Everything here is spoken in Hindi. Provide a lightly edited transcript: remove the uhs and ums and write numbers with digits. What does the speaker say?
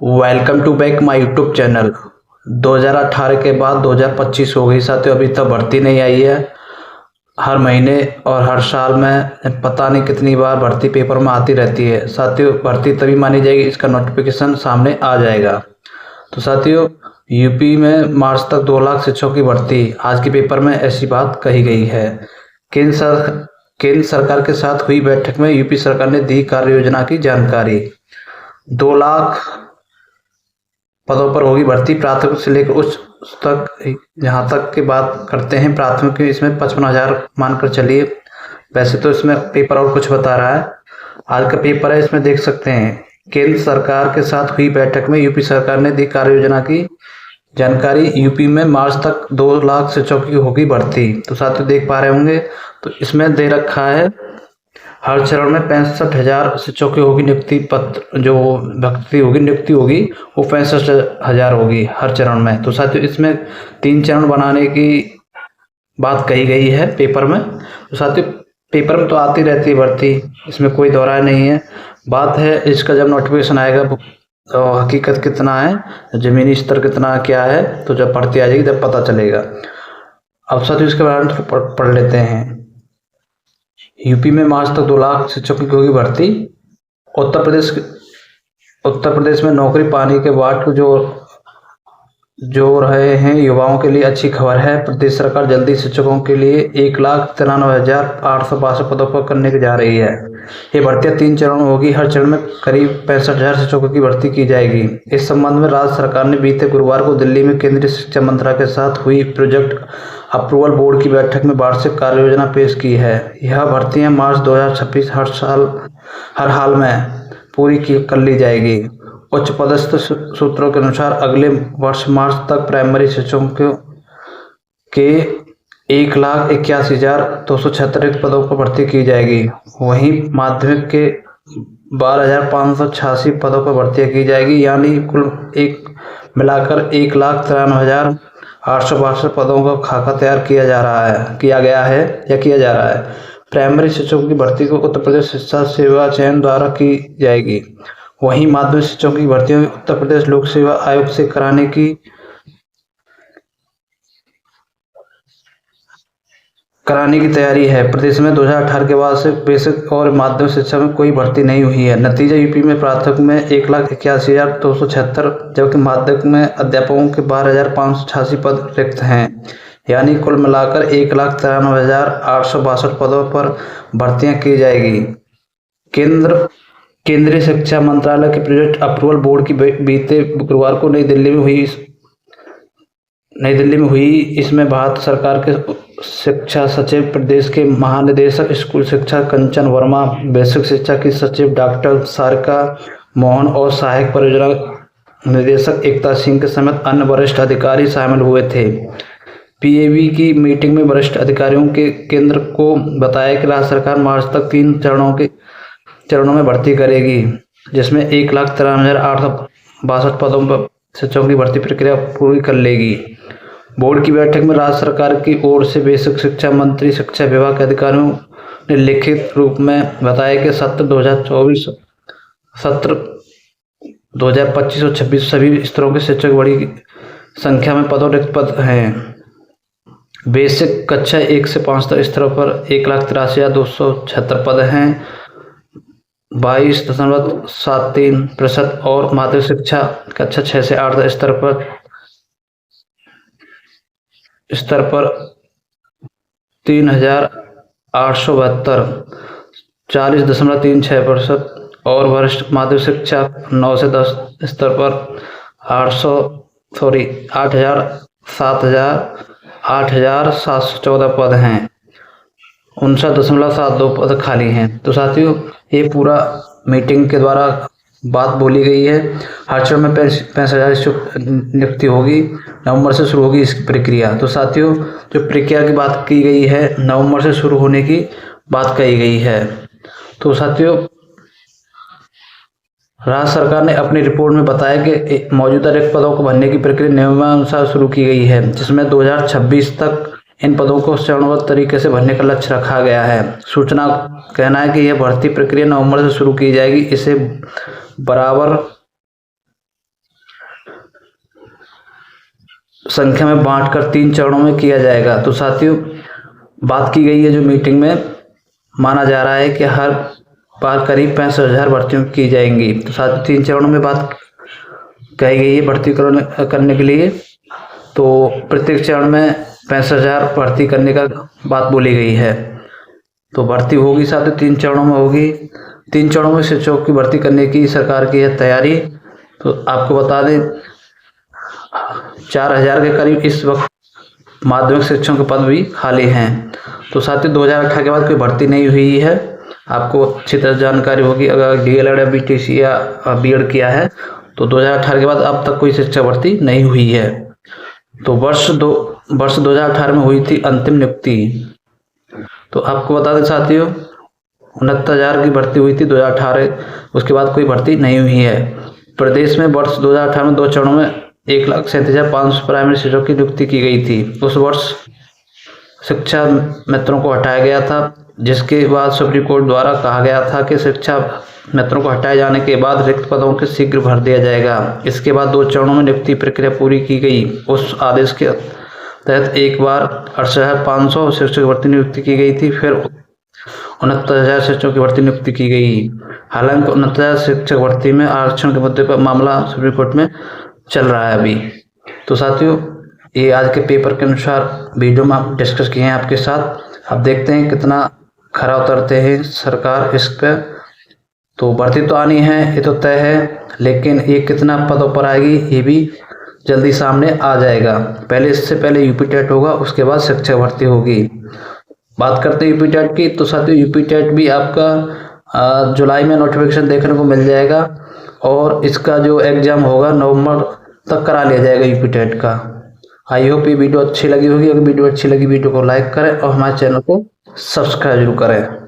Welcome to back my YouTube channel. 2018 के बाद 2025 हो गई साथियों, अभी तक भर्ती नहीं आई है। हर महीने और हर साल में पता नहीं कितनी बार भर्ती पेपर में आती रहती है साथियों। भर्ती तभी मानी जाएगी इसका नोटिफिकेशन सामने आ जाएगा। तो साथियों, यूपी में मार्च तक 2 लाख शिक्षकों की भर्ती, आज के पेपर में ऐसी बात कही गई है। केंद्र सरकार के साथ हुई बैठक में यूपी सरकार ने दी कार्य योजना की जानकारी। 2 लाख पदों पर होगी भर्ती, प्राथमिक से लेकर उच्च तक। जहाँ तक की बात करते हैं प्राथमिक की, इसमें 55,000 मानकर चलिए। वैसे तो इसमें पेपर और कुछ बता रहा है, आज का पेपर है, इसमें देख सकते हैं। केंद्र सरकार के साथ हुई बैठक में यूपी सरकार ने दी कार्य योजना की जानकारी। यूपी में मार्च तक 2 लाख शिक्षकों की होगी भर्ती। तो साथियों देख पा रहे होंगे, तो इसमें दे रखा है हर चरण में 65,000 शिक्षकों की होगी नियुक्ति पत्र, जो नियुक्ति होगी वो 65,000 होगी हर चरण में। तो साथियों इसमें 3 चरण बनाने की बात कही गई है पेपर में। तो साथियों पेपर में तो आती रहती है भर्ती, इसमें कोई दोहराए नहीं है। बात है इसका जब नोटिफिकेशन आएगा तो हकीकत कितना है, जमीनी स्तर कितना क्या है, तो जब भर्ती आ जाएगी तब पता चलेगा। अब साथियों इसके बारे में पढ़ लेते हैं। यूपी में मार्च तक 2 लाख शिक्षकों की होगी भर्ती। उत्तर प्रदेश में नौकरी पाने के बाद जो रहे हैं युवाओं के लिए अच्छी खबर है। प्रदेश सरकार जल्दी शिक्षकों के लिए 1,93,862 पदों पर करने की जा रही है। ये भर्तियां 3 चरण में होगी, हर चरण में करीब 65,000 शिक्षकों की भर्ती की जाएगी। इस संबंध में राज्य सरकार ने बीते गुरुवार को दिल्ली में केंद्रीय शिक्षा मंत्रालय के साथ हुई प्रोजेक्ट अप्रूवल बोर्ड की बैठक में वार्षिक कार्य योजना पेश की है। यह भर्तियां मार्च 2026 हर हाल में पूरी कर ली जाएगी। उच्च पदस्थ सूत्रों के अनुसार अगले वर्ष मार्च तक प्राइमरी शिक्षकों के 1,81,276 रिक्त पदों पर भर्ती की जाएगी। वहीं माध्यमिक के 12,586 पदों पर भर्ती की जाएगी, यानी कुल मिलाकर 1,93,862 पदों का खाका तैयार किया जा रहा है। प्राइमरी शिक्षकों की भर्ती को उत्तर प्रदेश शिक्षा सेवा चयन द्वारा की जाएगी। वहीं माध्यमिक शिक्षकों की भर्ती उत्तर प्रदेश लोक सेवा आयोग से कराने की तैयारी है। प्रदेश में 2018 के बाद से बेसिक और माध्यमिक शिक्षा में कोई भर्ती नहीं हुई है। नतीजा यूपी में प्राथमिक में 1,81,276, जबकि माध्यमिक में अध्यापकों के 12,586 पद रिक्त हैं, यानी कुल मिलाकर 1,93,862 पदों पर भर्तियां की जाएगी। केंद्रीय शिक्षा मंत्रालय के प्रोजेक्ट अप्रूवल बोर्ड की बीते गुरुवार को नई दिल्ली में हुई। इसमें भारत सरकार के शिक्षा सचिव, प्रदेश के महानिदेशक स्कूल शिक्षा कंचन वर्मा, बेसिक शिक्षा की सचिव डॉक्टर सारिका मोहन और सहायक परियोजना निदेशक एकता सिंह के समेत अन्य वरिष्ठ अधिकारी शामिल हुए थे। पीएबी की मीटिंग में वरिष्ठ अधिकारियों के केंद्र को बताया कि राज्य सरकार मार्च तक 3 चरणों में भर्ती करेगी, जिसमें 1,93,862 पदों पर शिक्षकों की भर्ती प्रक्रिया पूरी कर लेगी। बोर्ड की बैठक में राज्य सरकार की ओर से बेसिक शिक्षा मंत्री, शिक्षा विभाग के अधिकारियों ने लिखित रूप में बताया कि सत्र 2025 और 26 सभी स्तरों के शिक्षक बड़ी संख्या में पदों रिक्त पद हैं। बेसिक कक्षा 1 से 5 तक स्तरों पर 1,83,276 पद हैं, 22.73%, और माध्यमिक शिक्षा कक्षा 6 से 8 स्तर पर 3,872, 40.36%, और वरिष्ठ माध्यमिक शिक्षा 9 से 10 स्तर पर 8,714 पद हैं, 59.72 पद खाली हैं। तो साथियों ये पूरा मीटिंग के द्वारा बात बोली गई है। हर चरण में 65,000 नियुक्ति होगी। नवंबर से शुरू होगी इसकी प्रक्रिया। तो साथियों जो प्रक्रिया की बात की गई है, नवंबर से शुरू होने की बात कही गई है। तो साथियों राज्य सरकार ने अपनी रिपोर्ट में बताया कि मौजूदा रिक्त पदों को भरने की प्रक्रिया नियमानुसार शुरू की गई है, जिसमें 2026 तक इन पदों को चरणबद्ध तरीके से भरने का लक्ष्य रखा गया है। सूचना कहना है कि यह भर्ती प्रक्रिया नवंबर से शुरू की जाएगी। इसे बराबर संख्या में बांटकर 3 चरणों में किया जाएगा। तो साथियों, बात की गई है जो मीटिंग में, माना जा रहा है कि हर बार करीब 65,000 भर्तियों की जाएंगी। तो साथियों, 3 चरणों में बात कही गई है भर्ती करने के लिए। तो प्रत्येक चरण में 65,000 भर्ती करने का बात बोली गई है। तो भर्ती होगी साथियों 3 चरणों में होगी। 3 चरणों में शिक्षकों की भर्ती करने की सरकार की है तैयारी। तो आपको बता दें 4,000 के करीब इस वक्त माध्यमिक शिक्षकों के पद भी खाली हैं। तो साथियों, 2018 के बाद कोई भर्ती नहीं हुई है। आपको अच्छी तरह जानकारी होगी, अगर DLED या BTC या B.Ed किया है तो 2018 के बाद अब तक कोई शिक्षक भर्ती नहीं हुई है। तो वर्ष 2018 में हुई थी अंतिम नियुक्ति। तो आपको बता दें साथियों 69,000 की भर्ती हुई थी 2018, उसके बाद कोई भर्ती नहीं हुई है। प्रदेश में वर्ष 2018 में 2 चरणों में 1,37,500 प्राइमरी शिक्षकों की नियुक्ति की गई थी। उस वर्ष शिक्षा मित्रों को हटाया गया था, जिसके बाद सुप्रीम कोर्ट द्वारा कहा गया था कि शिक्षा मित्रों को हटाए जाने के बाद रिक्त पदों को शीघ्र भर दिया जाएगा। इसके बाद 2 चरणों में नियुक्ति प्रक्रिया पूरी की गई। उस आदेश के तहत एक बार 68,500 शिक्षक भर्ती नियुक्ति की गई थी, फिर 69,000 शिक्षकों की भर्ती नियुक्ति की गई। हालांकि 69,000 शिक्षक भर्ती में आरक्षण के मुद्दे पर मामला सुप्रीम कोर्ट में चल रहा है अभी। तो साथियों, ये आज के पेपर के अनुसार वीडियो में आप डिस्कस किए हैं आपके साथ। अब देखते हैं कितना खरा उतरते हैं सरकार इस पर। तो भर्ती तो आनी है, ये तो तय है, लेकिन ये कितना पदों पर आएगी ये भी जल्दी सामने आ जाएगा। पहले इससे पहले यूपी टेट होगा, उसके बाद शिक्षक भर्ती होगी। बात करते हैं यूपी टेट की। तो साथियों, यूपी टेट भी आपका जुलाई में नोटिफिकेशन देखने को मिल जाएगा और इसका जो एग्जाम होगा नवंबर तक करा लिया जाएगा यूपी टेट का। आई होप ये वीडियो अच्छी लगी होगी। अगर वीडियो अच्छी लगी, वीडियो को लाइक करें और हमारे चैनल को सब्सक्राइब जरूर करें।